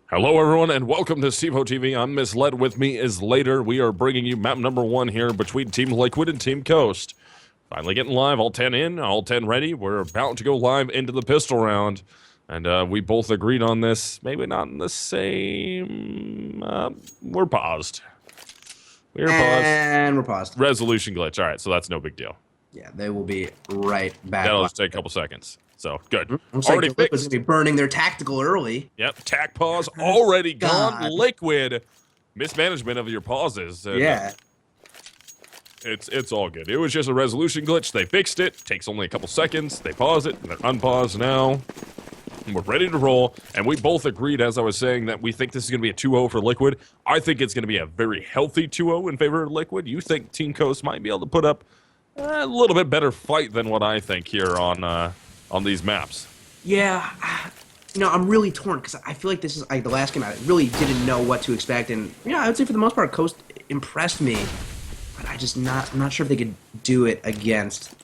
Hello, everyone, and welcome to CEVO TV. I'm Misled. With me is Later. We are bringing you map number 1 here between Team Liquid and Team Coast. Finally getting live. All 10 in, all 10 ready. We're about to go live into the pistol round. And we both agreed on this. Maybe not in the same... we're paused. We're paused. And we're paused. Resolution glitch. All right, so that's no big deal. Yeah, they will be right back. That'll just take a couple seconds. So, good. Looks already like fixed. Going to be burning their tactical early. Yep, tac pause already gone. Liquid. Mismanagement of your pauses. Yeah. It's all good. It was just a resolution glitch. They fixed it. Takes only a couple seconds. They pause it. And they're unpaused now. And we're ready to roll. And we both agreed, as I was saying, that we think this is going to be a 2-0 for Liquid. I think it's going to be a very healthy 2-0 in favor of Liquid. You think Team Coast might be able to put up a little bit better fight than what I think here on these maps. Yeah, I'm really torn because I feel like this is like the last game. I really didn't know what to expect, and I would say for the most part, Coast impressed me, but I'm not sure if they could do it against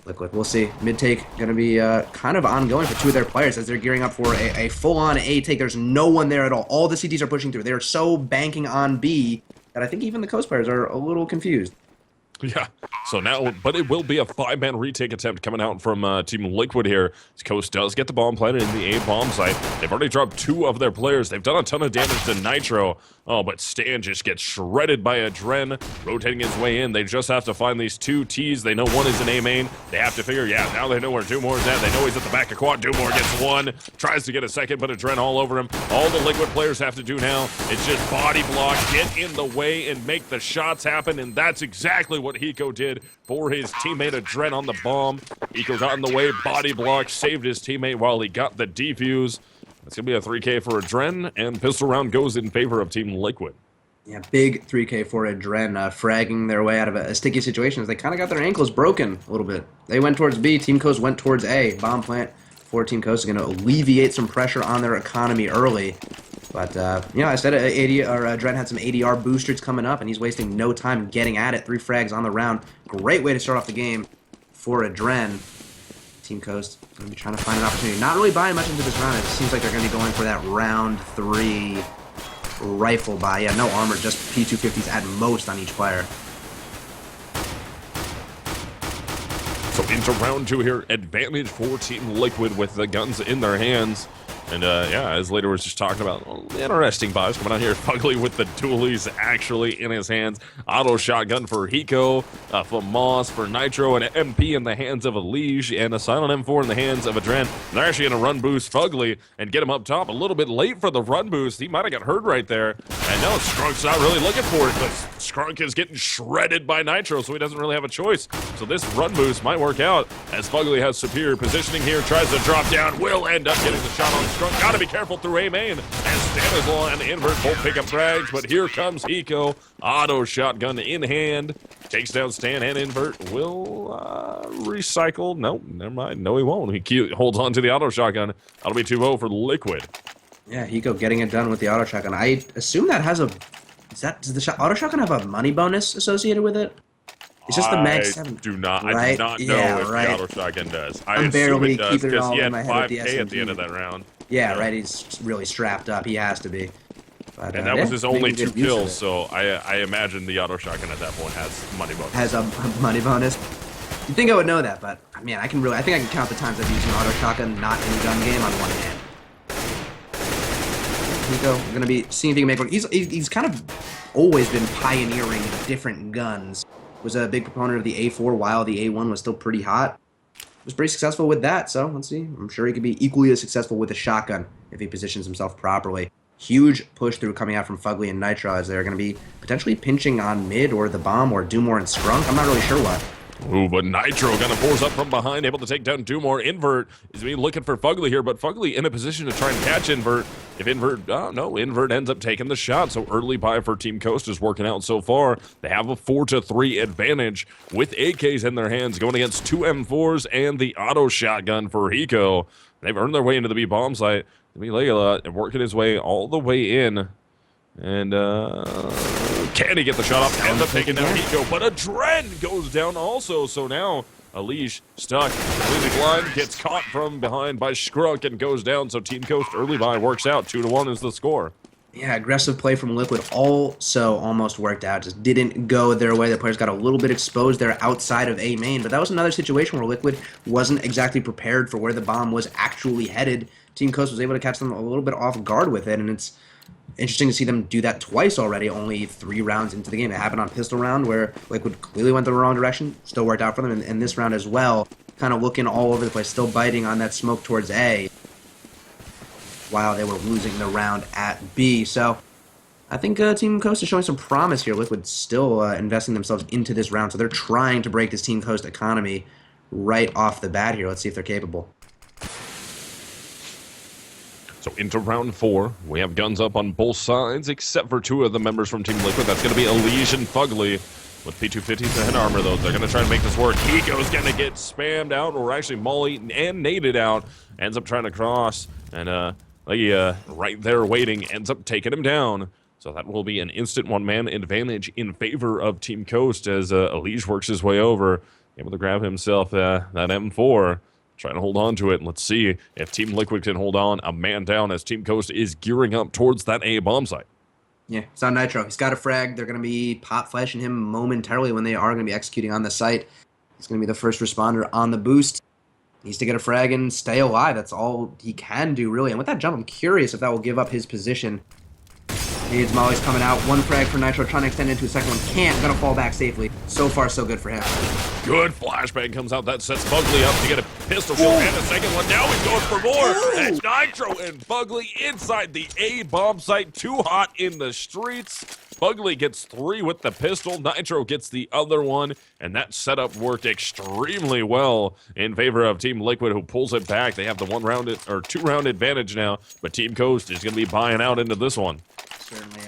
Liquid. We'll see. Mid take gonna be kind of ongoing for two of their players as they're gearing up for a full-on A take. There's no one there at all. All the CTs are pushing through. They're so banking on B that I think even the Coast players are a little confused. Yeah, so now, but it will be a 5-man retake attempt coming out from Team Liquid here. Coast does get the bomb planted in the A bomb site. They've already dropped 2 of their players. They've done a ton of damage to Nitro. Oh, but Stan just gets shredded by a Dren, rotating his way in. They just have to find these 2 Ts. They know one is an A main. They have to figure, now they know where Dumore is at. They know he's at the back of quad. Dumore gets 1, tries to get a second, but a Dren all over him. All the Liquid players have to do now is just body block, get in the way, and make the shots happen, and that's exactly what Hiko did for his teammate, a Dren on the bomb. Hiko got in the way, body block, saved his teammate while he got the defuse. It's going to be a 3K for a Dren, and pistol round goes in favor of Team Liquid. Yeah, big 3K for a Dren, fragging their way out of a sticky situation as they kind of got their ankles broken a little bit. They went towards B, Team Coast went towards A. Bomb plant for Team Coast is going to alleviate some pressure on their economy early. But, I said Dren had some ADR boosters coming up, and he's wasting no time getting at it. 3 frags on the round. Great way to start off the game for a Dren. Team Coast going to be trying to find an opportunity. Not really buying much into this round. It seems like they're going to be going for that round 3 rifle buy. Yeah, no armor, just P250s at most on each player. So into round 2 here, advantage for Team Liquid with the guns in their hands. And as Later was just talking about, interesting buys coming out here. Fugly with the dualies actually in his hands. Auto shotgun for Hiko, for Moss, for Nitro, and MP in the hands of a Liege, and a silent M4 in the hands of a Dren. They're actually going to run boost Fugly and get him up top. A little bit late for the run boost. He might have got hurt right there. And no, Skrunk's not really looking for it, but Skrunk is getting shredded by Nitro, so he doesn't really have a choice. So this run boost might work out as Fugly has superior positioning here, tries to drop down, will end up getting the shot on Skrunk. Gotta be careful through A main, as Stanislaw and Invert both pick up frags, but here comes Hiko, auto shotgun in hand, takes down Stan, and Invert will recycle. Nope, never mind. No, he won't. He holds on to the auto shotgun. That'll be 2-0 for Liquid. Yeah, Hiko getting it done with the auto shotgun. I assume that has does the auto shotgun have a money bonus associated with it? It's just the mag 7. I do not know if the auto shotgun does. I'm barely keeping it all in my head with the SMG. At the end of that round. Yeah, right. He's really strapped up. He has to be. But, and that was his only 2 kills, so I imagine the auto shotgun at that point has money bonus. Has a money bonus. You'd think I would know that, but man, I think I can count the times I've used an auto shotgun not in gun game on one hand. Hiko, we're gonna be seeing if he can make one. He's kind of always been pioneering different guns. Was a big proponent of the A4 while the A1 was still pretty hot. Was pretty successful with that, so let's see. I'm sure he could be equally as successful with a shotgun if he positions himself properly. Huge push through coming out from Fugly and Nitro as they're going to be potentially pinching on mid or the bomb or Dumore and Skrunk. I'm not really sure what. Ooh, but Nitro gonna force up from behind, able to take down Dumore. Invert is looking for Fugly here, but Fugly in a position to try and catch Invert. If Invert, Invert ends up taking the shot, so early buy for Team Coast is working out so far. They have a 4-3 advantage with AKs in their hands, going against 2 M4s and the auto shotgun for Hiko. They've earned their way into the B bomb site. Legola working his way all the way in. And can he get the shot off? Ends up taking down Hiko, but a Dren goes down also. So now Elige stuck, completely blind, gets caught from behind by Skrunk and goes down. So Team Coast early buy works out. 2-1 is the score. Yeah, aggressive play from Liquid also almost worked out. Just didn't go their way. The players got a little bit exposed there outside of A main, but that was another situation where Liquid wasn't exactly prepared for where the bomb was actually headed. Team Coast was able to catch them a little bit off guard with it, and it's interesting to see them do that twice already, only 3 rounds into the game. It happened on pistol round where Liquid clearly went the wrong direction, still worked out for them, and this round as well, kind of looking all over the place, still biting on that smoke towards A, while they were losing the round at B. So I think Team Coast is showing some promise here. Liquid still investing themselves into this round, so they're trying to break this Team Coast economy right off the bat here. Let's see if they're capable. So into round 4, we have guns up on both sides, except for 2 of the members from Team Liquid. That's going to be Elige and Fugly. With P250s and armor, though, they're going to try to make this work. Hiko's going to get spammed out, or actually Molly and naded out. Ends up trying to cross, and Legia right there waiting, ends up taking him down. So that will be an instant one-man advantage in favor of Team Coast as Elige works his way over, able to grab himself that M4. Trying to hold on to it. Let's see if Team Liquid can hold on a man down as Team Coast is gearing up towards that A bomb site. Yeah, it's on Nitro. He's got a frag. They're going to be pop flashing him momentarily when they are going to be executing on the site. He's going to be the first responder on the boost. He needs to get a frag and stay alive. That's all he can do, really. And with that jump, I'm curious if that will give up his position. Needs Molly's coming out. 1 frag for Nitro, trying to extend into a second one. Can't. Gonna fall back safely. So far, so good for him. Good flashbang comes out. That sets Fugly up to get a pistol kill and a second one. Now he's going for more. It's Nitro and Fugly inside the A bomb site. Too hot in the streets. Fugly gets 3 with the pistol. Nitro gets the other one. And that setup worked extremely well in favor of Team Liquid, who pulls it back. They have the 2-round advantage now. But Team Coast is going to be buying out into this one. Certainly.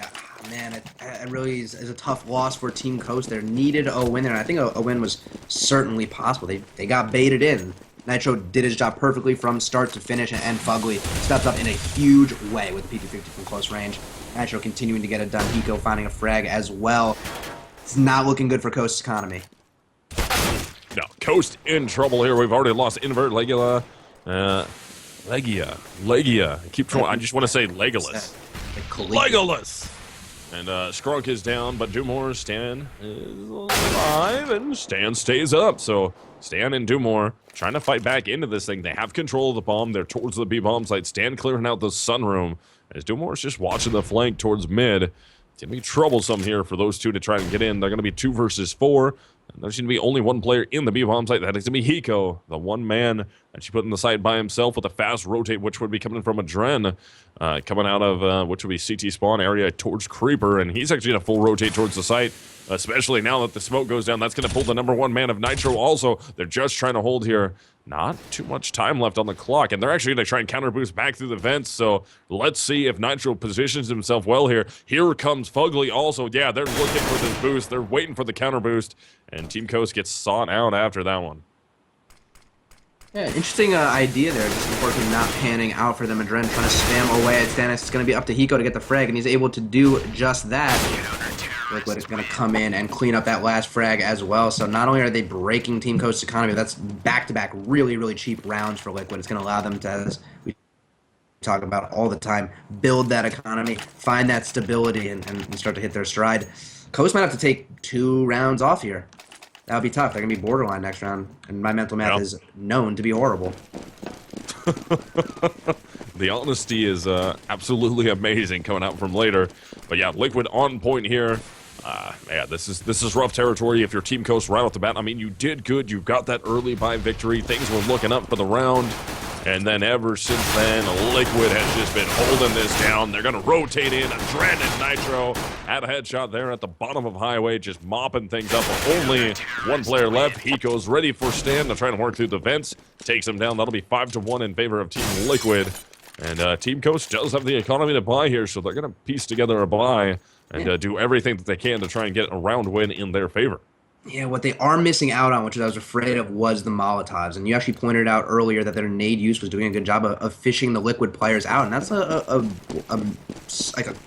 Man, it really is a tough loss for Team Coast. They needed a win there, and I think a win was certainly possible. They got baited in. Nitro did his job perfectly from start to finish, and Fugly stepped up in a huge way with the P250 from close range. Nitro continuing to get it done. Hiko finding a frag as well. It's not looking good for Coast's economy. No, Coast in trouble here. We've already lost Invert, Legia. I keep trying. I just want to say Legolas. Legolas! And Skrunk is down, but Dumore, Stan is alive, and Stan stays up. So Stan and Dumore trying to fight back into this thing. They have control of the bomb. They're towards the B bomb site. Stan clearing out the sunroom as Dumore's just watching the flank towards mid. It's going to be troublesome here for those 2 to try and get in. They're going to be 2 versus 4. And there's going to be only 1 player in the B bomb site. That is going to be Hiko, the 1 man that she put in the site by himself with a fast rotate, which would be coming from a Dren, coming out of which would be CT spawn area towards Creeper. And he's actually going to full rotate towards the site, especially now that the smoke goes down. That's going to pull the number 1 man of Nitro also. They're just trying to hold here. Not too much time left on the clock, and they're actually going to try and counter boost back through the vents, so let's see if Nitro positions himself well here. Here comes Fugly also. Yeah, they're looking for this boost. They're waiting for the counter boost, and Team Coast gets sought out after that one. Yeah, interesting idea there. Just unfortunately not panning out for them. Adren trying to spam away at Stannis. It's going to be up to Hiko to get the frag, and he's able to do just that. Liquid is going to come in and clean up that last frag as well. So not only are they breaking Team Coast's economy, that's back-to-back really, really cheap rounds for Liquid. It's going to allow them to, as we talk about all the time, build that economy, find that stability, and start to hit their stride. Coast might have to take 2 rounds off here. That would be tough. They're going to be borderline next round, and my mental math is known to be horrible. The honesty is absolutely amazing coming out from later. But yeah, Liquid on point here. Yeah, this is rough territory if you're Team Coast right off the bat. I mean, you did good. You got that early buy victory. Things were looking up for the round. And then ever since then, Liquid has just been holding this down. They're going to rotate in. Adren and Nitro had a headshot there at the bottom of Highway, just mopping things up. Only 1 player left. Hiko's ready for Stan to try and work through the vents. Takes him down. That'll be 5-1 in favor of Team Liquid. And Team Coast does have the economy to buy here, so they're going to piece together a buy and do everything that they can to try and get a round win in their favor. Yeah, what they are missing out on, which I was afraid of, was the Molotovs. And you actually pointed out earlier that their nade use was doing a good job of fishing the Liquid players out, and that's one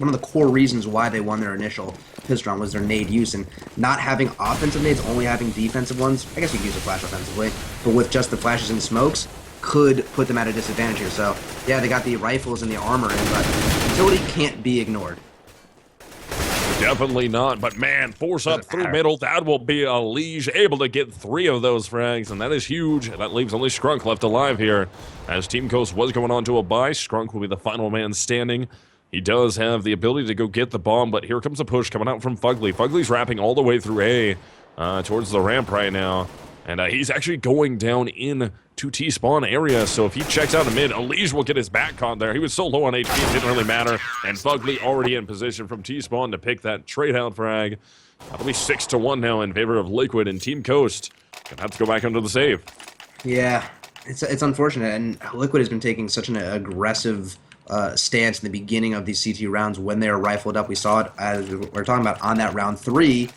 of the core reasons why they won their initial piss round was their nade use, and not having offensive nades, only having defensive ones. I guess you could use a flash offensively, but with just the flashes and smokes, could put them at a disadvantage here. So yeah, they got the rifles and the armor in, but utility can't be ignored. Definitely not, but man, force up through middle. That will be a Liege able to get 3 of those frags, and that is huge. That leaves only Scrunk left alive here. As Team Coast was going on to a bye, Scrunk will be the final man standing. He does have the ability to go get the bomb, but here comes a push coming out from Fugly. Fugly's wrapping all the way through A towards the ramp right now, and he's actually going down in to T-spawn area, so if he checks out a mid, Elige will get his back caught there. He was so low on HP, it didn't really matter, and Fugly already in position from T-spawn to pick that trade-out frag. That'll be 6-1 now in favor of Liquid, and Team Coast gonna have to go back under the save. Yeah, it's unfortunate, and Liquid has been taking such an aggressive stance in the beginning of these CT rounds when they are rifled up. We saw it, as we were talking about, on that round 3,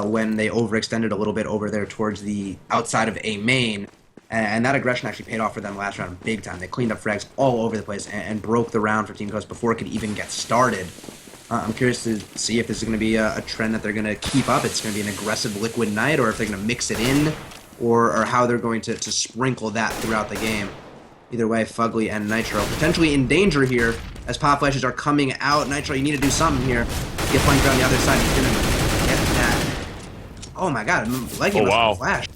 when they overextended a little bit over there towards the outside of A main. And that aggression actually paid off for them last round big time. They cleaned up frags all over the place and broke the round for Team Coast before it could even get started. I'm curious to see if this is going to be a trend that they're going to keep up. It's going to be an aggressive Liquid night, or if they're going to mix it in, or how they're going to sprinkle that throughout the game. Either way, Fugly and Nitro potentially in danger here as pop flashes are coming out. Nitro, you need to do something here. Get flanked around the other side. He's going to get that. Oh my god, Leggy must have flashed.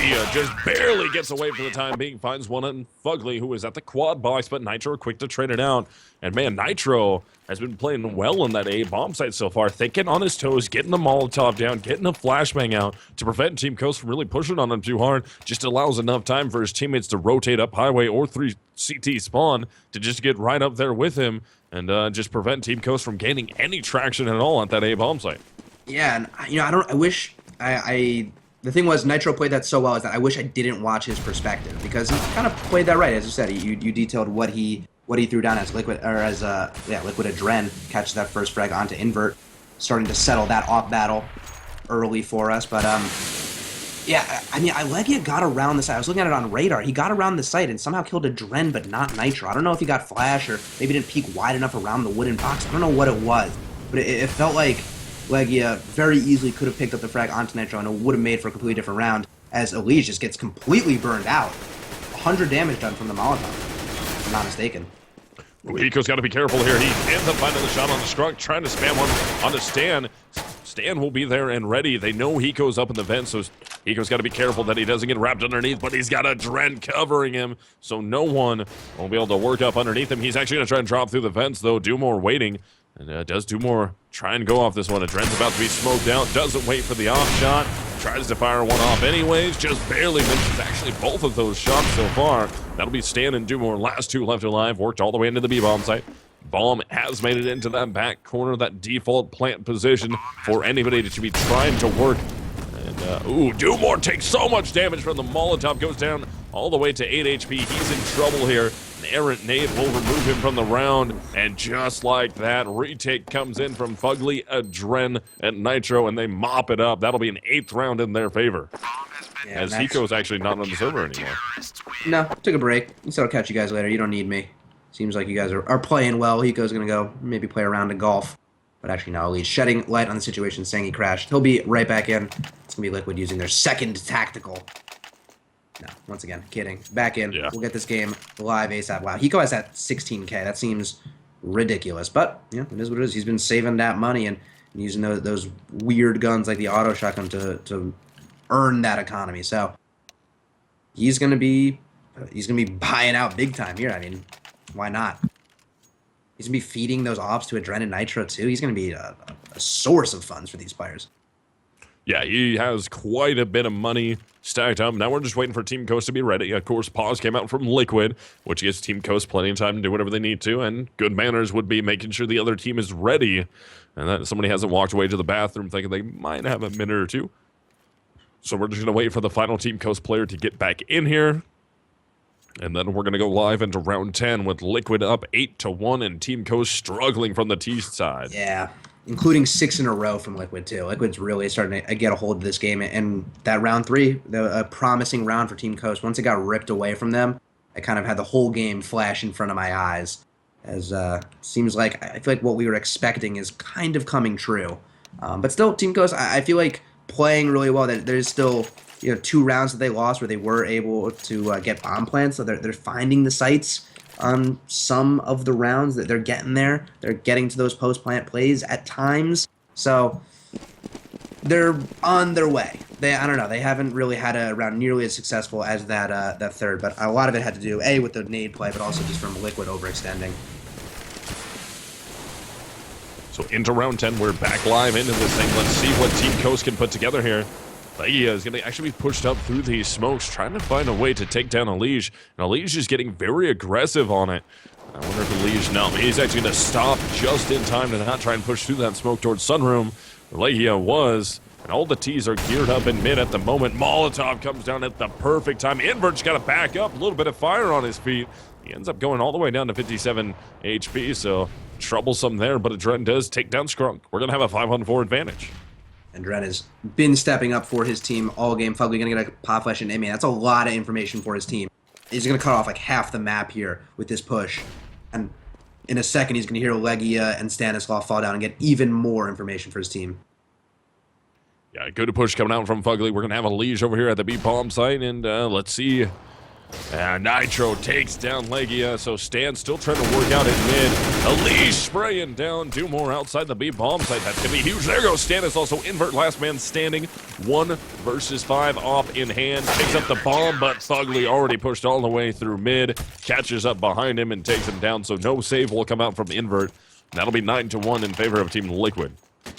He just barely gets away for the time being, finds one on Fugly, who is at the quad box, but Nitro quick to trade it out. And man, Nitro has been playing well in that A bomb site so far, thinking on his toes, getting the Molotov down, getting a flashbang out to prevent Team Coast from really pushing on him too hard. Just allows enough time for his teammates to rotate up highway or 3 CT spawn to just get right up there with him and just prevent Team Coast from gaining any traction at all at that A bomb site. Yeah, and the thing was, Nitro played that so well is that I wish I didn't watch his perspective, because he kind of played that right. As you said, you detailed what he threw down as Liquid, or as Liquid Adren catches that first frag onto Invert, starting to settle that off battle early for us. But yeah, I mean, Legia got around the site. I was looking at it on radar. He got around the site and somehow killed Adren, but not Nitro. I don't know if he got flash or maybe didn't peek wide enough around the wooden box. I don't know what it was, but it felt like Legia very easily could have picked up the frag onto Nitro and it would have made for a completely different round, as Elige just gets completely burned out. 100 damage done from the Molotov, if I'm not mistaken. Hiko's got to be careful here. He ends up finding the shot on the Scrunk, trying to spam one on the Stan. Stan will be there and ready. They know Hiko's up in the vent, so Hiko's got to be careful that he doesn't get wrapped underneath, but he's got a Dren covering him, so no one will be able to work up underneath him. He's actually going to try and drop through the vents, though. Dumore waiting. And does Dumore try and go off this one. Dren's about to be smoked out. Doesn't wait for the off shot. Tries to fire one off anyways. Just barely misses actually both of those shots so far. That'll be Stan and Dumore. Last 2 left alive. Worked all the way into the B-bomb site. Bomb has made it into that back corner, that default plant position for anybody to be trying to work. And, Dumore takes so much damage from the Molotov. Goes down all the way to 8 HP. He's in trouble here. An errant nade will remove him from the round. And just like that, retake comes in from Fugly, Adren, and Nitro, and they mop it up. That'll be an 8th round in their favor. Yeah, as Hiko's actually not on the server anymore. No, took a break. He said, I'll catch you guys later. You don't need me. Seems like you guys are playing well. Hiko's going to go maybe play a round of golf. But actually, no, he's shedding light on the situation, saying he crashed. He'll be right back in. It's going to be Liquid using their second tactical. No, once again, kidding. Back in. Yeah. We'll get this game live ASAP. Wow, Hiko has that 16K. That seems ridiculous. But, yeah, it is what it is. He's been saving that money and using those weird guns like the auto shotgun to earn that economy. So, he's going to be buying out big time here. I mean, why not? He's going to be feeding those ops to Adren and Nitro, too. He's going to be a source of funds for these players. Yeah, he has quite a bit of money stacked up. Now we're just waiting for Team Coast to be ready. Of course, pause came out from Liquid, which gives Team Coast plenty of time to do whatever they need to, and good manners would be making sure the other team is ready and that somebody hasn't walked away to the bathroom thinking they might have a minute or two. So we're just going to wait for the final Team Coast player to get back in here. And then we're going to go live into round 10 with Liquid up 8-1 and Team Coast struggling from the T side. Yeah. including 6 in a row from Liquid too. Liquid's really starting to get a hold of this game, and that round 3, a promising round for Team Coast. Once it got ripped away from them, I kind of had the whole game flash in front of my eyes. As seems like I feel like what we were expecting is kind of coming true, but still, Team Coast, I feel like playing really well. That there's still 2 rounds that they lost where they were able to get bomb plants, so they're finding the sites on some of the rounds that they're getting there. They're getting to those post-plant plays at times. So they're on their way. I don't know. They haven't really had a round nearly as successful as that third, but a lot of it had to do, A, with the nade play, but also just from Liquid overextending. So into round 10, we're back live into this thing. Let's see what Team Coast can put together here. Legia is going to actually be pushed up through these smokes, trying to find a way to take down Elige. And Elige is getting very aggressive on it. I wonder if Elige, no, he's actually going to stop just in time to not try and push through that smoke towards Sunroom. Legia was, and all the T's are geared up in mid at the moment. Molotov comes down at the perfect time. Invert's got to back up, a little bit of fire on his feet. He ends up going all the way down to 57 HP, so troublesome there, but Adren does take down Skrunk. We're going to have a 5-on-4 advantage. And Dren has been stepping up for his team all game. Fugly going to get a pop flash and Amy. That's a lot of information for his team. He's going to cut off like half the map here with this push. And in a second, he's going to hear Legia and Stanislav fall down and get even more information for his team. Yeah, good push coming out from Fugly. We're going to have a Liege over here at the B-bomb site, and let's see. Nitro takes down Legia, so Stan still trying to work out in mid. Elige spraying down Dumore outside the B-bomb site. That's going to be huge. There goes Stannis, also Invert, last man standing. 1 versus 5 off in hand. Picks up the bomb, but Fugly already pushed all the way through mid. Catches up behind him and takes him down, so no save will come out from Invert. That'll be 9-1 in favor of Team Liquid.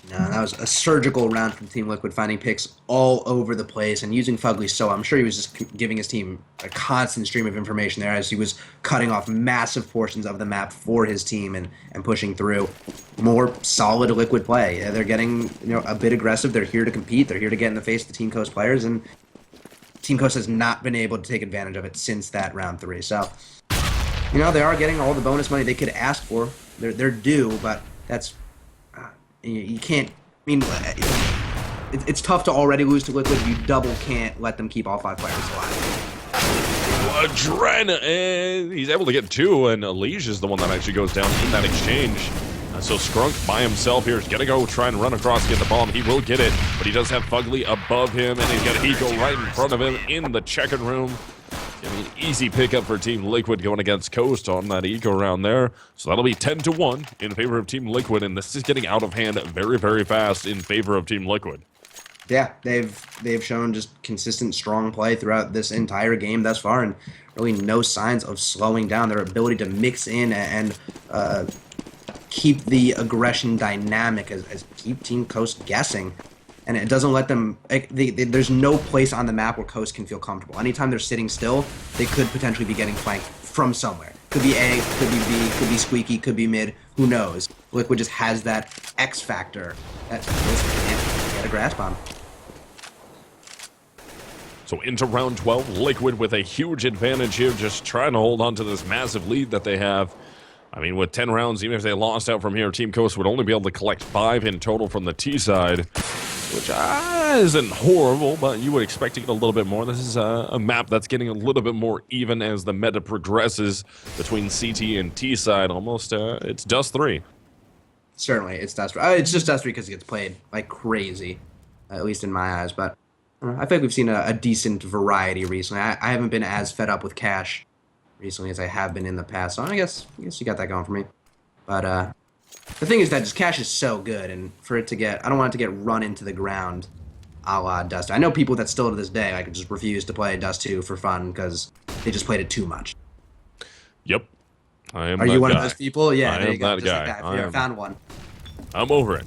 That was a surgical round from Team Liquid, finding picks all over the place and using Fugly so I'm sure he was just giving his team a constant stream of information there as he was cutting off massive portions of the map for his team and pushing through. More solid Liquid play. They're getting a bit aggressive. They're here to compete. They're here to get in the face of the Team Coast players, and Team Coast has not been able to take advantage of it since that round 3. So, they are getting all the bonus money they could ask for. They're due, but that's... You can't. I mean, it's tough to already lose to Liquid. You double can't let them keep all 5 players alive. Adren, and he's able to get 2, and Elige is the one that actually goes down in that exchange. So Skrunk by himself here is going to go try and run across, get the bomb. He will get it, but he does have Fugly above him, and he's got Eco right in front of him in the checkered room. An easy pickup for Team Liquid going against Coast on that eco round there. So that'll be 10-1 in favor of Team Liquid, and this is getting out of hand very, very fast in favor of Team Liquid. Yeah, they've shown just consistent, strong play throughout this entire game thus far, and really no signs of slowing down. Their ability to mix in and keep the aggression dynamic as keep Team Coast guessing. And it doesn't let them... there's no place on the map where Coast can feel comfortable. Anytime they're sitting still, they could potentially be getting flanked from somewhere. Could be A, could be B, could be Squeaky, could be mid. Who knows? Liquid just has that X factor that Coast can't get a grasp on. So into round 12, Liquid with a huge advantage here, just trying to hold on to this massive lead that they have. I mean, with 10 rounds, even if they lost out from here, Team Coast would only be able to collect 5 in total from the T side. Which isn't horrible, but you would expect to get a little bit more. This is a map that's getting a little bit more even as the meta progresses between CT and T side. Almost, it's Dust 3. Certainly, it's Dust 3. It's just Dust 3 because it gets played like crazy, at least in my eyes. But I feel like we've seen a decent variety recently. I haven't been as fed up with Cash recently as I have been in the past. So I guess you got that going for me. But the thing is that just Cash is so good, and for it to get... I don't want it to get run into the ground a la Dust. I know people that still to this day like just refuse to play Dust 2 for fun because they just played it too much. Yep. I am Are you one of those people? Yeah, there you go. That guy. Like that. I found one. I'm over it.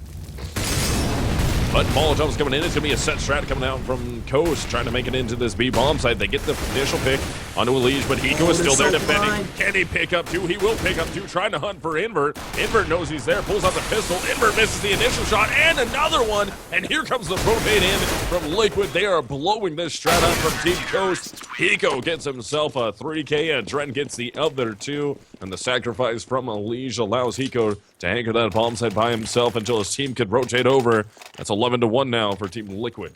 But Molotov's coming in. It's going to be a set strat coming out from Coast, trying to make it into this B-bomb site. They get the initial pick onto Elige, but Eco is still there defending. Blind. Can he pick up 2? He will pick up 2, trying to hunt for Invert. Invert knows he's there, pulls out the pistol. Invert misses the initial shot, and another one. And here comes the propane in from Liquid. They are blowing this strat up from Team Coast. Eco gets himself a 3K, and Dren gets the other 2. And the sacrifice from Elige allows Hiko to anchor that bomb site by himself until his team could rotate over. That's 11-1 now for Team Liquid.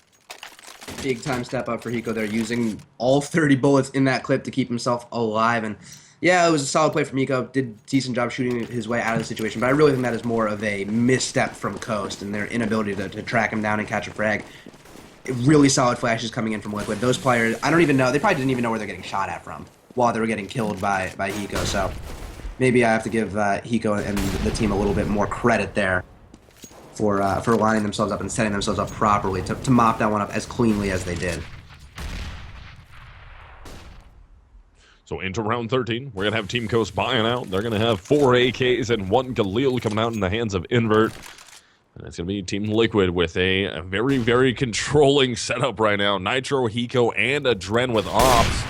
Big time step up for Hiko there, using all 30 bullets in that clip to keep himself alive. And yeah, it was a solid play from Hiko. Did a decent job shooting his way out of the situation. But I really think that is more of a misstep from Coast and their inability to track him down and catch a frag. Really solid flashes coming in from Liquid. Those players, I don't even know. They probably didn't even know where they're getting shot at from while they were getting killed by Hiko. So maybe I have to give Hiko and the team a little bit more credit there for lining themselves up and setting themselves up properly to mop that one up as cleanly as they did. So into round 13, we're going to have Team Coast buying out. They're going to have 4 AKs and 1 Galil coming out in the hands of Invert. And it's going to be Team Liquid with a very, very controlling setup right now. Nitro, Hiko, and Adren with ops.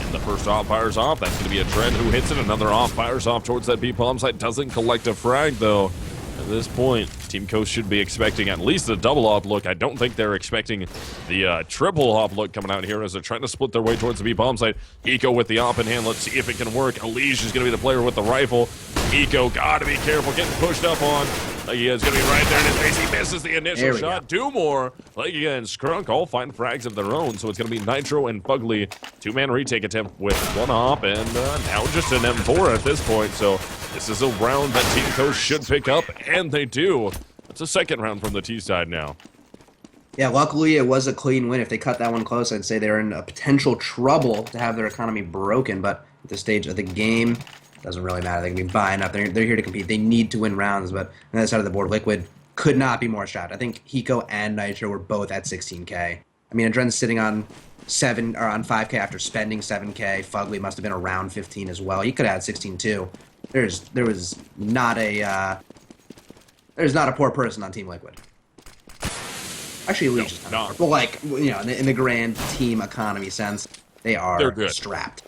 And the first op fires off. That's going to be Adren who hits it. Another op fires off towards that B bomb site. Doesn't collect a frag, though. At this point, Team Coast should be expecting at least a double op look. I don't think they're expecting the triple op look coming out here as they're trying to split their way towards the B bomb site. Hiko with the op in hand. Let's see if it can work. Elige is going to be the player with the rifle. Hiko, gotta be careful, getting pushed up on. Legia is going to be right there in his face. He misses the initial shot. Dumore, Legia and Skrunk all find frags of their own, so it's going to be Nitro and Fugly. 2-man retake attempt with 1 op, and now just an M4 at this point. So this is a round that Team Coast should pick up, and they do. It's a second round from the T side now. Yeah, luckily it was a clean win. If they cut that one close, I'd say they're in a potential trouble to have their economy broken, but at this stage of the game, doesn't really matter. They can be buying up. They're here to compete. They need to win rounds, but on the other side of the board, Liquid could not be more strapped. I think Hiko and Nitro were both at 16K. I mean, Adren's sitting on 5K after spending 7K. Fugly must have been around 15 as well. He could have had 16 too. There's not a poor person on Team Liquid. Actually, Legion is kind of poor. Well, like, you know, in the grand team economy sense, they're good. Strapped.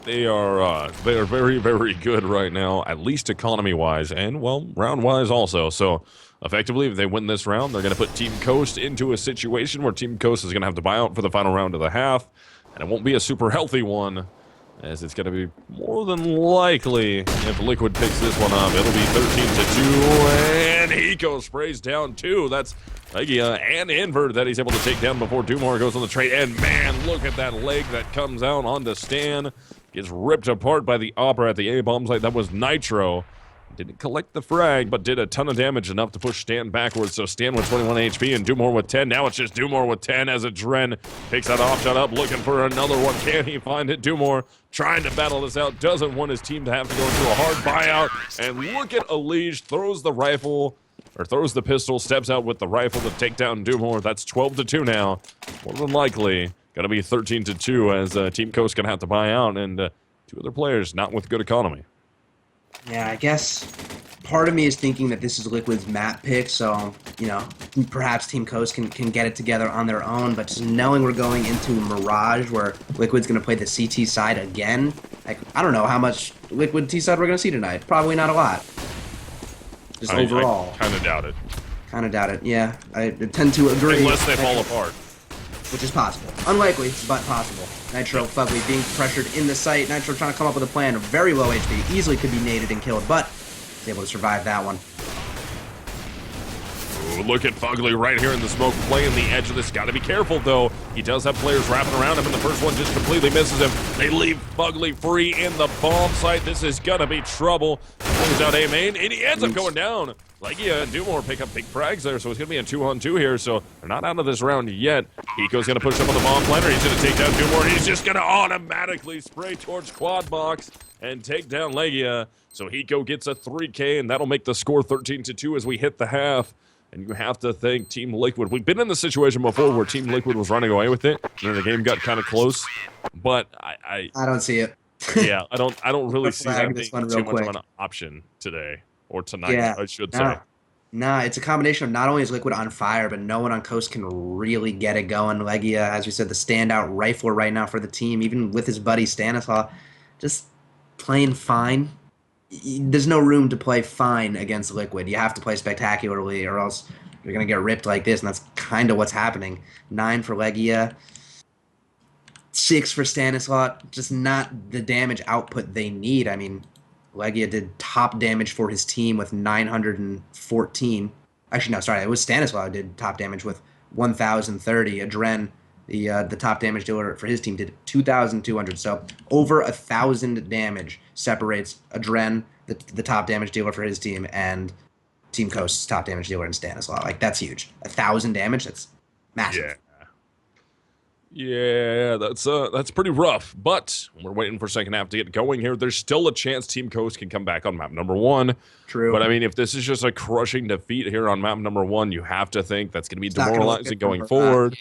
They are very, very good right now, at least economy-wise, and, well, round-wise also. So, effectively, if they win this round, they're going to put Team Coast into a situation where Team Coast is going to have to buy out for the final round of the half, and it won't be a super healthy one, as it's going to be more than likely, if Liquid picks this one up, it'll be 13-2, and Hiko sprays down 2. That's Legia and Invert that he's able to take down before Dumore goes on the trade, and man, look at that leg that comes out onto Stan. Gets ripped apart by the Opera at the A-bomb site. That was Nitro. Didn't collect the frag, but did a ton of damage, enough to push Stan backwards. So Stan with 21 HP and Dumore with 10. Now it's just Dumore with 10 as Adren picks that off shot up, looking for another one. Can he find it? Dumore trying to battle this out. Doesn't want his team to have to go into a hard buyout. And look at Elige, throws the rifle, or throws the pistol, steps out with the rifle to take down Dumore. That's 12-2 now. More than likely going to be 13-2 as Team Coast going to have to buy out, and 2 other players not with good economy. Yeah, I guess part of me is thinking that this is Liquid's map pick, so, you know, perhaps Team Coast can get it together on their own, but just knowing we're going into Mirage, where Liquid's going to play the CT side again, like, I don't know how much Liquid T side we're going to see tonight. Probably not a lot. Just overall. I kind of doubt it. Kind of doubt it, yeah. I tend to agree. Unless they fall apart. Which is possible. Unlikely, but possible. Nitro, Fugly being pressured in the site. Nitro trying to come up with a plan. Very low HP. Easily could be naded and killed, but he's able to survive that one. Ooh, look at Fugly right here in the smoke, playing the edge of this. Got to be careful, though. He does have players wrapping around him, and the first one just completely misses him. They leave Fugly free in the bomb site. This is going to be trouble. Pulls out A main, and he ends up going down. Legia and Dumore pick up big frags there, so it's going to be a 2-on-2 here, so they're not out of this round yet. Hiko's going to push up on the bomb planter. He's going to take down Dumore. He's just going to automatically spray towards quad box and take down Legia. So Hiko gets a 3K, and that'll make the score 13-2 as we hit the half. And you have to thank Team Liquid. We've been in this situation before where Team Liquid was running away with it, and then the game got kind of close. But I don't see it. Yeah, I don't really see that being too much of an option today. Or tonight, yeah, I should say. Nah, it's a combination of not only is Liquid on fire, but no one on Coast can really get it going. Legia, as we said, the standout rifler right now for the team, even with his buddy Stanislaw, just playing fine. There's no room to play fine against Liquid. You have to play spectacularly, or else you're going to get ripped like this, and that's kind of what's happening. 9 for Legia, 6 for Stanislaw, just not the damage output they need. I mean, Legia did top damage for his team with 914. Actually, no, sorry, it was Stanislaw who did top damage with 1,030. Adren, the top damage dealer for his team, did 2,200. So over 1,000 damage separates Adren, the top damage dealer for his team, and Team Coast's top damage dealer in Stanislaw. Like, that's huge. 1,000 damage, that's massive. Yeah. Yeah, that's pretty rough, but we're waiting for second half to get going here. There's still a chance Team Coast can come back on map number 1. True. But I mean, if this is just a crushing defeat here on map number 1, you have to think that's going to be demoralizing going forward.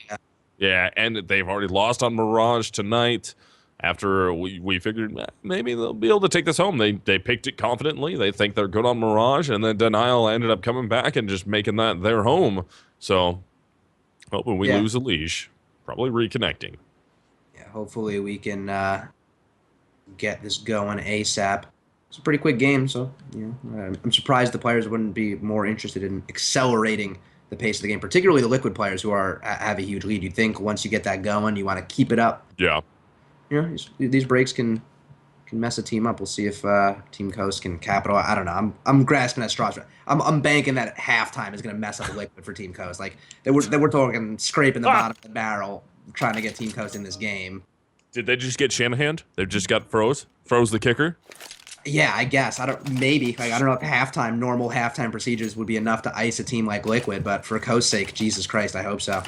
Yeah, and they've already lost on Mirage tonight. After we figured maybe they'll be able to take this home. They picked it confidently. They think they're good on Mirage, and then Denial ended up coming back and just making that their home. So hoping we lose a leash. Probably reconnecting. Yeah, hopefully we can get this going ASAP. It's a pretty quick game, so I'm surprised the players wouldn't be more interested in accelerating the pace of the game, particularly the Liquid players who have a huge lead. You'd think once you get that going, you want to keep it up. Yeah. These breaks can mess a team up. We'll see if Team Coast can capitalize. I don't know. I'm grasping at straws. I'm banking that halftime is going to mess up Liquid for Team Coast. Like they were talking scraping the bottom of the barrel, trying to get Team Coast in this game. Did they just get Shanahan? They just got froze the kicker. Yeah, I guess. I don't know if normal halftime procedures would be enough to ice a team like Liquid, but for Coast's sake, Jesus Christ, I hope so.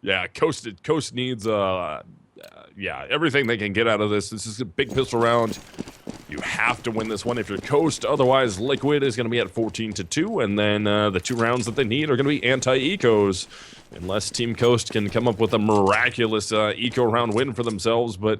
Yeah, Coast needs everything they can get out of this. This is a big pistol round. You have to win this one if you're Coast. Otherwise, Liquid is going to be at 14-2, and then the 2 rounds that they need are going to be anti-ecos. Unless Team Coast can come up with a miraculous eco round win for themselves, but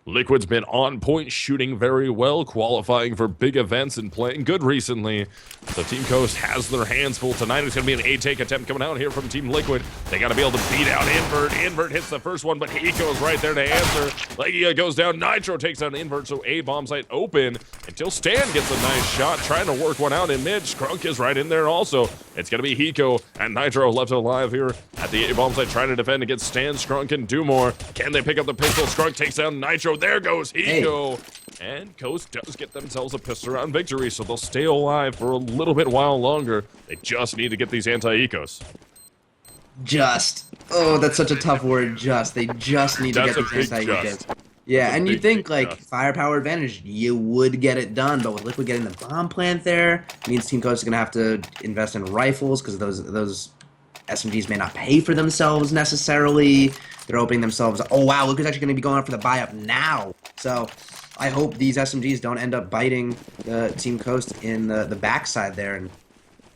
Liquid's been on point, shooting very well, qualifying for big events and playing good recently. So Team Coast has their hands full tonight. It's going to be an A-take attempt coming out here from Team Liquid. They got to be able to beat out Invert. Invert hits the first one, but Eco's right there to answer. Legia goes down. Nitro takes out Invert, so A bomb site open until Stan gets a nice shot, trying to work one out in mid. Skrunk is right in there also. It's going to be Hiko and Nitro left alive here at the A bomb site, trying to defend against Stan, Skrunk, and Dumore. Can they pick up the pistol? Skrunk takes down Nitro. There goes Hiko. Hey. And Coast does get themselves a pistol round victory, so they'll stay alive for a little bit while longer. They just need to get these anti-ecos. Just. Oh, that's such a tough word, just. They just need to get these anti-ecos. Yeah, and you'd think, like, firepower advantage, you would get it done, but with Liquid getting the bomb plant there, it means Team Coast is going to have to invest in rifles, because those SMGs may not pay for themselves necessarily. They're opening themselves. Oh, wow, Liquid's actually going to be going up for the buy-up now. So I hope these SMGs don't end up biting Team Coast in the backside there. And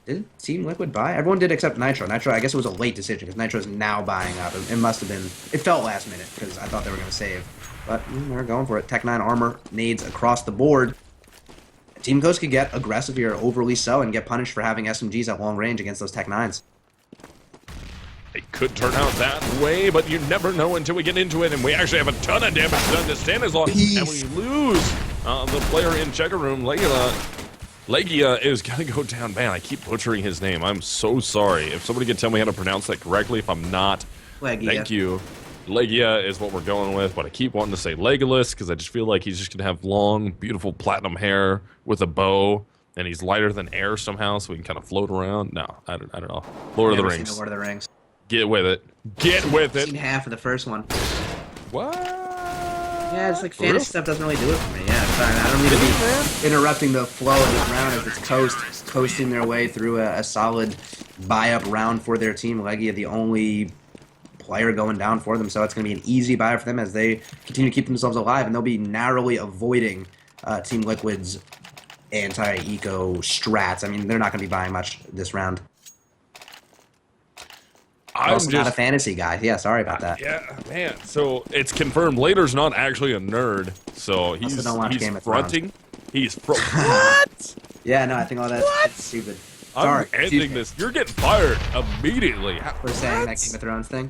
did Team Liquid buy? Everyone did except Nitro. Nitro, I guess it was a late decision, because Nitro's now buying up. It must have been. It felt last minute, because I thought they were going to save. But they're going for it. Tech 9 armor nades across the board. Team Coast could get aggressive here, overly so, and get punished for having SMGs at long range against those Tech 9s. It could turn out that way, but you never know until we get into it, and we actually have a ton of damage done to Stanislaw, and we lose the player in checker room. Legia is going to go down. Man, I keep butchering his name. I'm so sorry. If somebody could tell me how to pronounce that correctly, if I'm not, Legia. Thank you. Legia is what we're going with, but I keep wanting to say Legolas, because I just feel like he's just going to have long, beautiful platinum hair with a bow, and he's lighter than air somehow, so he can kind of float around. No, I don't know. Lord of the Rings. Lord of the Rings. Get with it. Get with it. Seen half of the first one. What? Yeah, it's like fantasy stuff doesn't really do it for me. Yeah, sorry, I don't need to be interrupting the flow of this round as it's coasting their way through a solid buy-up round for their team. Legia, the only player going down for them, so it's going to be an easy buy for them as they continue to keep themselves alive, and they'll be narrowly avoiding Team Liquid's anti-eco strats. I mean, they're not going to be buying much this round. I'm just not a fantasy guy. Yeah, sorry about that. Yeah, man. So it's confirmed Lator's not actually a nerd. So he's fronting. He's what? Yeah, no, I think all that's stupid. Sorry. I'm ending this. You're getting fired immediately. For saying that Game of Thrones thing.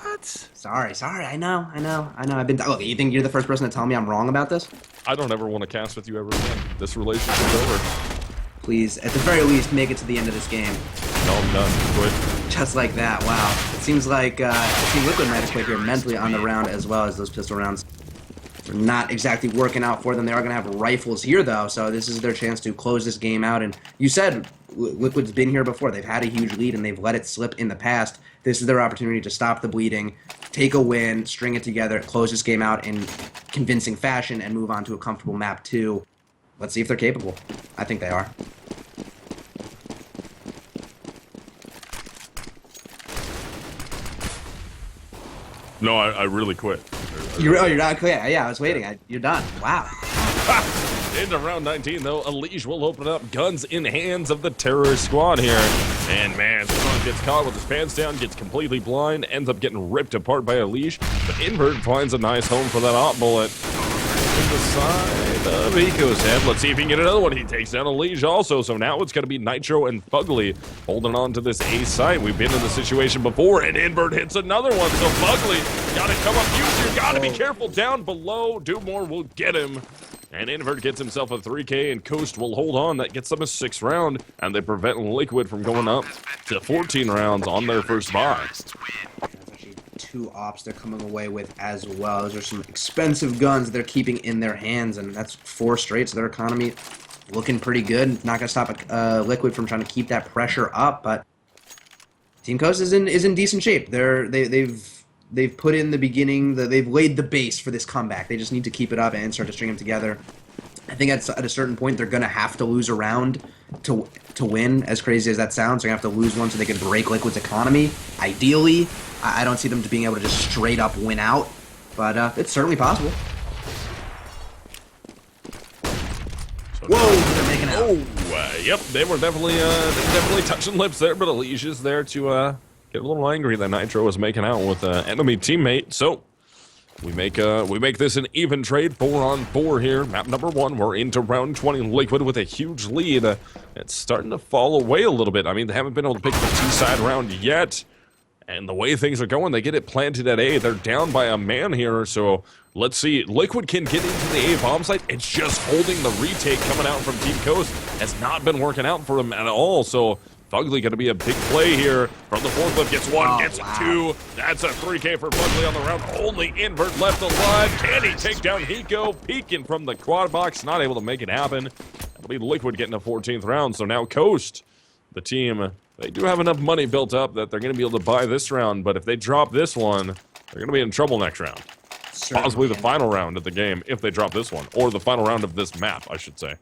What? Sorry. I know. I've been. Look, you think you're the first person to tell me I'm wrong about this? I don't ever want to cast with you ever again. This relationship's over. Please, at the very least, make it to the end of this game. No, I'm done. Quit. Just like that. Wow. It seems like Team Liquid might have quit here mentally on the round as well as those pistol rounds. not exactly working out for them. They are going to have rifles here, though, so this is their chance to close this game out. And you said Liquid's been here before. They've had a huge lead, and they've let it slip in the past. This is their opportunity to stop the bleeding, take a win, string it together, close this game out in convincing fashion, and move on to a comfortable map 2. Let's see if they're capable. I think they are. No, I really quit. You're not clear. Yeah, I was waiting. You're done. Wow. Into round 19, though, Unleash will open up, guns in hands of the terrorist squad here. And man, Strunk gets caught with his pants down, gets completely blind, ends up getting ripped apart by Unleash. But Invert finds a nice home for that op bullet. In the side of Eco's head. Let's see if he can get another one. He takes down Unleash also. So now it's going to be Nitro and Fugly holding on to this A site. We've been in the situation before, and Invert hits another one. So Fugly got to come up huge here. Got to be careful down below. Do more will get him. And Invert gets himself a 3K, and Coast will hold on. That gets them a 6th round, and they prevent Liquid from going up to 14 rounds on their first buy. That's actually 2 ops they're coming away with as well. Those are some expensive guns they're keeping in their hands, and that's 4 straight, so their economy looking pretty good. Not going to stop Liquid from trying to keep that pressure up, but Team Coast is in decent shape. They've put in the beginning, they've laid the base for this comeback. They just need to keep it up and start to string them together. I think at a certain point, they're going to have to lose a round to win, as crazy as that sounds. They're going to have to lose one so they can break Liquid's economy. Ideally, I don't see them being able to just straight up win out, but it's certainly possible. Whoa, they're making out. Oh, yep, they were definitely touching lips there, but Alicia's there to get a little angry that Nitro was making out with an enemy teammate. So we make this an even trade, 4-on-4 here. Map number 1. We're into round 20. Liquid with a huge lead. It's starting to fall away a little bit. I mean, they haven't been able to pick the T-side round yet. And the way things are going, they get it planted at A. They're down by a man here, so let's see. Liquid can get into the A bomb site. It's just holding the retake coming out from Team Coast has not been working out for them at all, so Fugly going to be a big play here. From the forklift, gets 1, gets 2. That's a 3K for Fugly on the round. Only Invert left alive. Can he take down Hiko? Peeking from the quad box, not able to make it happen. That'll be Liquid getting a 14th round, so now Coast, the team, they do have enough money built up that they're going to be able to buy this round, but if they drop this one, they're going to be in trouble next round. Certainly. Possibly the final round of the game if they drop this one, or the final round of this map, I should say.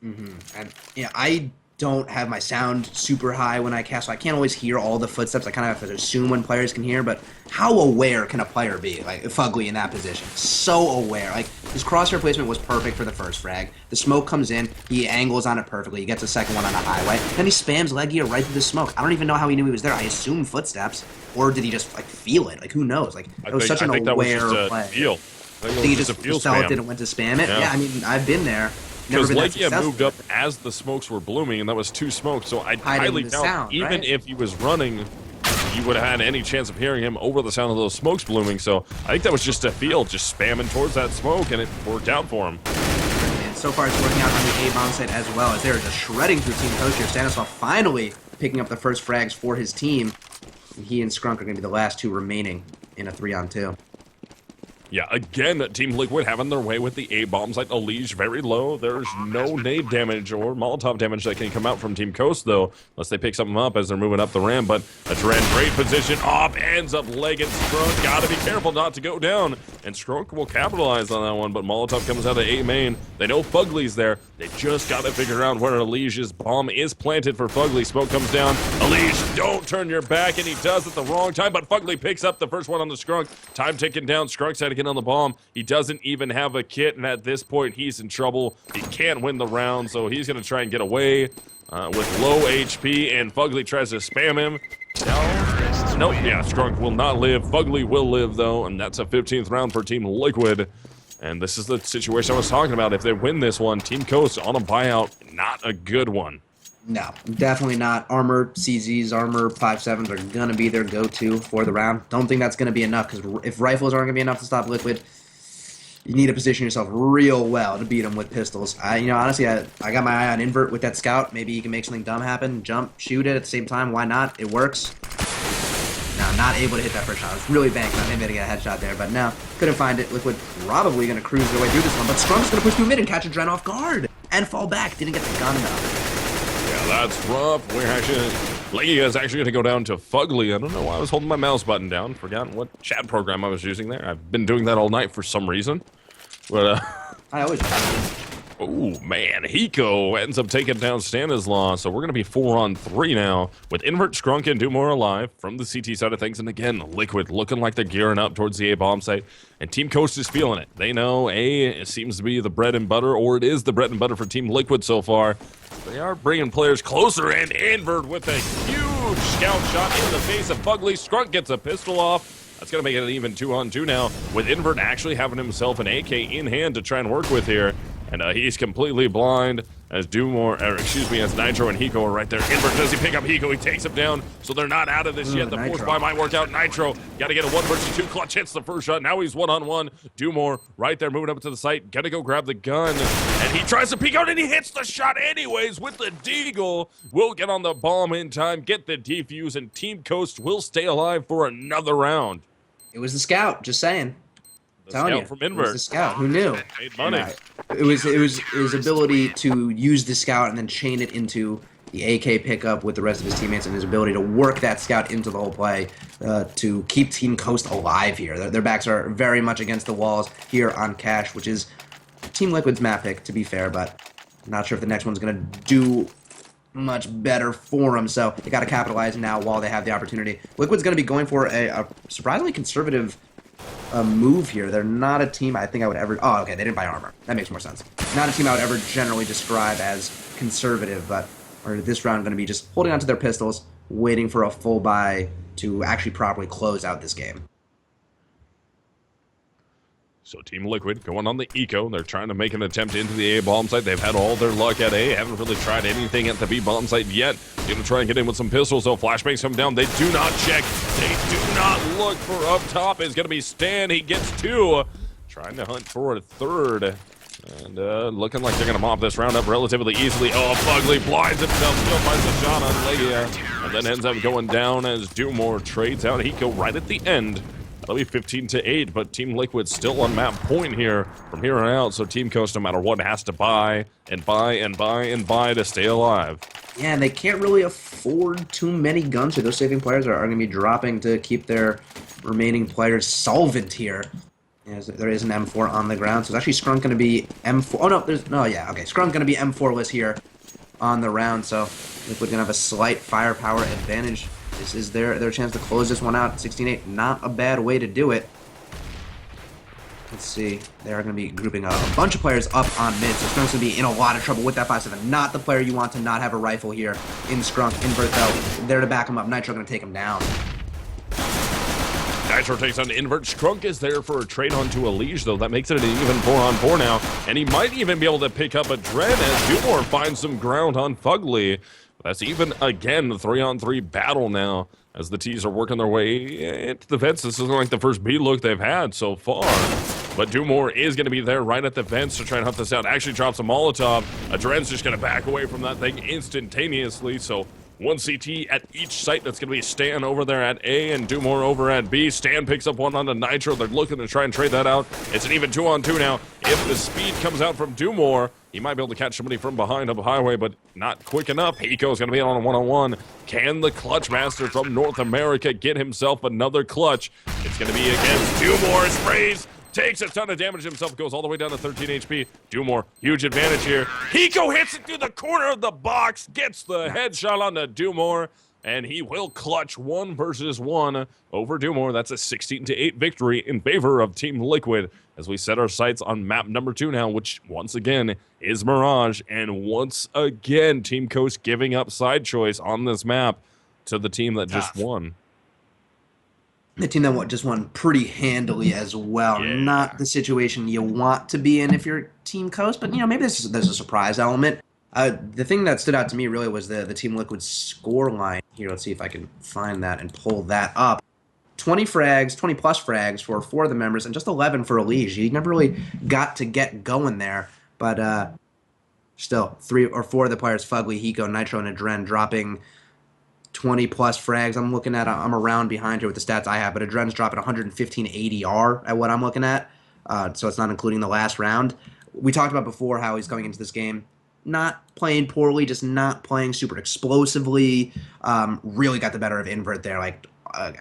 And yeah, I don't have my sound super high when I cast, so I can't always hear all the footsteps. I kind of have to assume when players can hear, but how aware can a player be, like Fugly in that position? So aware. Like, his crosshair placement was perfect for the first frag. The smoke comes in, he angles on it perfectly, he gets a second one on the highway, then he spams leg gear right through the smoke. I don't even know how he knew he was there. I assume footsteps, or did he just, like, feel it? Like, who knows? Like, it was such an aware play. Feel. I think he just felt it and went to spam it? Yeah, I mean, I've been there. Because Legia moved up as the smokes were blooming, and that was 2 smokes, so I highly doubt, sound, even if he was running, you would have had any chance of hearing him over the sound of those smokes blooming, so I think that was just a feel, just spamming towards that smoke, and it worked out for him. And so far it's working out on the A-bomb side as well, as they're just shredding through Team Coast here. Stanislav finally picking up the first frags for his team, and he and Skrunk are going to be the last 2 remaining in a 3-on-2. Yeah, again, Team Liquid having their way with the A-bombs like Elige very low. There's no nade damage or Molotov damage that can come out from Team Coast, though, unless they pick something up as they're moving up the ramp. But a Dren, great position. Off, ends up legging Skrunk. Gotta be careful not to go down. And Skrunk will capitalize on that one, but Molotov comes out of A main. They know Fugly's there. They just gotta figure out where Elige's bomb is planted for Fugly. Smoke comes down. Elige, don't turn your back, and he does at the wrong time, but Fugly picks up the first one on the Skrunk. Time ticking down. Skrunk's had to get on the bomb. He doesn't even have a kit, and at this point, he's in trouble. He can't win the round, so he's going to try and get away with low HP, and Fugly tries to spam him. Nope, yeah, Skrunk will not live. Fugly will live, though, and that's a 15th round for Team Liquid. And this is the situation I was talking about. If they win this one, Team Coast on a buyout, not a good one. No, definitely not. Armor CZs, armor 5.7s are going to be their go-to for the round. Don't think that's going to be enough, because if rifles aren't going to be enough to stop Liquid, you need to position yourself real well to beat them with pistols. Honestly, I got my eye on Invert with that scout. Maybe he can make something dumb happen, jump, shoot it at the same time. Why not? It works. No, around. Not able to hit that first shot. I was really banking on him to get a headshot there, but no, couldn't find it. Liquid probably going to cruise their way through this one, but Scrunk's going to push through mid and catch a Dren off guard and fall back. Didn't get the gun though. Yeah, that's rough. We're actually, Legia is actually going to go down to Fugly. I don't know why I was holding my mouse button down. Forgotten what chat program I was using there. I've been doing that all night for some reason. But, I always oh, man. Hiko ends up taking down Stanislaw. So we're going to be 4-on-3 now with Invert, Scrunk, and Dumore alive from the CT side of things. And again, Liquid looking like they're gearing up towards the A bomb site. And Team Coast is feeling it. They know A seems to be the bread and butter, or it is the bread and butter for Team Liquid so far. They are bringing players closer, and Invert with a huge scout shot in the face of Fugly. Scrunk gets a pistol off. That's going to make it an even 2-on-2 now, with Invert actually having himself an AK in hand to try and work with here. And he's completely blind as as Nitro and Hiko are right there. Invert, does he pick up Hiko? He takes him down, so they're not out of this yet. The force buy might work out. Nitro got to get a 1 versus 2. Clutch hits the first shot. Now he's 1-on-1. Dumore right there, moving up to the site. Got to go grab the gun. And he tries to peek out, and he hits the shot anyways with the deagle. Will get on the bomb in time, get the defuse, and Team Coast will stay alive for another round. It was the scout, just saying. The scout from Invert. It was the scout. Who knew? Made money. It was his ability to use the scout and then chain it into the AK pickup with the rest of his teammates, and his ability to work that scout into the whole play to keep Team Coast alive here. Their backs are very much against the walls here on Cash, which is Team Liquid's map pick, to be fair, but I'm not sure if the next one's going to do much better for them, so they got to capitalize now while they have the opportunity. Liquid's going to be going for a surprisingly conservative move here. They're not a team I think I would ever... Oh, okay, they didn't buy armor. That makes more sense. Not a team I would ever generally describe as conservative, but this round going to be just holding onto their pistols, waiting for a full buy to actually properly close out this game. So Team Liquid going on the eco. They're trying to make an attempt into the A bomb site. They've had all their luck at A. Haven't really tried anything at the B bomb site yet. Gonna try and get in with some pistols, though. Flashbangs come down. They do not check. They do not look for up top. Is gonna be Stan. He gets 2. Trying to hunt for a 3rd. And looking like they're gonna mop this round up relatively easily. Oh, Fugly blinds himself. Still finds a shot on Legia. And then ends up going down as Dumore trades out Hiko right at the end. That'll be 15-8, but Team Liquid still on map point here from here on out, so Team Coast, no matter what, has to buy and buy and buy and buy to stay alive. Yeah, and they can't really afford too many guns here. Those saving players are going to be dropping to keep their remaining players solvent here. Yeah, there is an M4 on the ground, so it's actually Scrunk going to be M4. Oh, no, Scrunk going to be M4-less here on the round, so Liquid going to have a slight firepower advantage. This is their chance to close this one out. 16-8, not a bad way to do it. Let's see. They are going to be grouping a bunch of players up on mid, so Skrunk's going to be in a lot of trouble with that 5-7. Not the player you want to not have a rifle here in Scrunk. Invert, though, there to back him up. Nitro going to take him down. Nitro takes on Invert. Scrunk is there for a trade onto a Liege, though. That makes it an even 4-on-4 now. And he might even be able to pick up a Dren as Dumore finds some ground on Fugly. That's even, again, the 3-on-3 battle now as the T's are working their way into the vents. This isn't like the first B look they've had so far. But Dumore is going to be there right at the vents to try and hunt this out. Actually drops a Molotov. A Dren's just going to back away from that thing instantaneously. So 1 CT at each site. That's going to be Stan over there at A and Dumore over at B. Stan picks up one onto Nitro. They're looking to try and trade that out. It's an even 2-on-2 now. If the speed comes out from Dumore, he might be able to catch somebody from behind up highway, but not quick enough. Hiko's going to be on a 1-on-1. Can the Clutch Master from North America get himself another clutch? It's going to be against Dumore. Sprays, takes a ton of damage himself, goes all the way down to 13 HP. Dumore, huge advantage here. Hiko hits it through the corner of the box, gets the headshot onto Dumore, and he will clutch 1 versus 1 over Dumore. That's a 16-8 victory in favor of Team Liquid as we set our sights on map number 2 now, which once again is Mirage. And once again, Team Coast giving up side choice on this map to the team that just won. The team that just won pretty handily as well. Yeah. Not the situation you want to be in if you're Team Coast, but maybe there's a surprise element. The thing that stood out to me really was the Team Liquid score line. Here, let's see if I can find that and pull that up. 20 frags, 20 plus frags for 4 of the members, and just 11 for Elige. He never really got to get going there, but still, 3 or 4 of the players, Fugly, Hiko, Nitro, and Adren, dropping 20 plus frags. I'm around behind here with the stats I have, but Adren's dropping 115 ADR at what I'm looking at. So it's not including the last round. We talked about before how he's coming into this game not playing poorly, just not playing super explosively. Really got the better of Invert there, like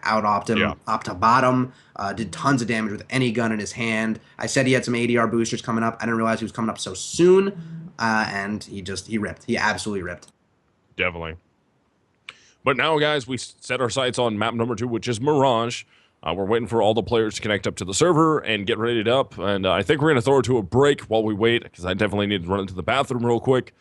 out opt him, op to bottom. Did tons of damage with any gun in his hand. I said he had some ADR boosters coming up. I didn't realize he was coming up so soon, and he ripped. He absolutely ripped. Definitely. But now, guys, we set our sights on map number 2, which is Mirage. We're waiting for all the players to connect up to the server and get ready up. And I think we're going to throw it to a break while we wait, because I definitely need to run into the bathroom real quick.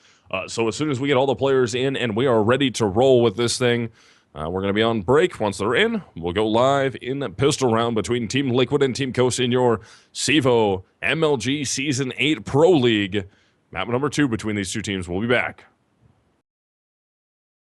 So as soon as we get all the players in and we are ready to roll with this thing, we're going to be on break. Once they're in, we'll go live in the pistol round between Team Liquid and Team Coast in your CEVO MLG Season 8 Pro League. Map number 2 between these two teams. We'll be back.